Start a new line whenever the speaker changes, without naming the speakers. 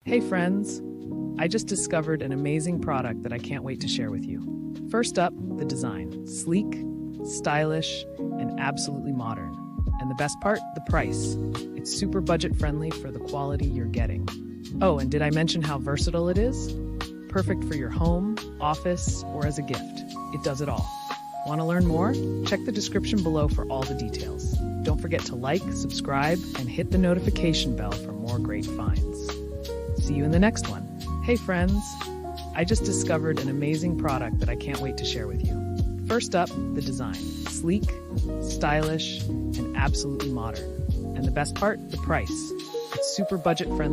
Hey friends, I just discovered an amazing product that I can't wait to share with you. First up, the design. Sleek, stylish, and absolutely modern. And the best part, the price. It's super budget friendly for the quality you're getting. Oh, and did I mention how versatile it is? Perfect for your home, office, or as a gift. It does it all. Want to learn more? Check the description below for all the details. Don't forget to like, subscribe, and hit the notification bell for more great finds. See you in the next one. Hey friends, I just discovered an amazing product that I can't wait to share with you. First up, the design. Sleek, stylish, and absolutely modern. And the best part, the price. It's super budget friendly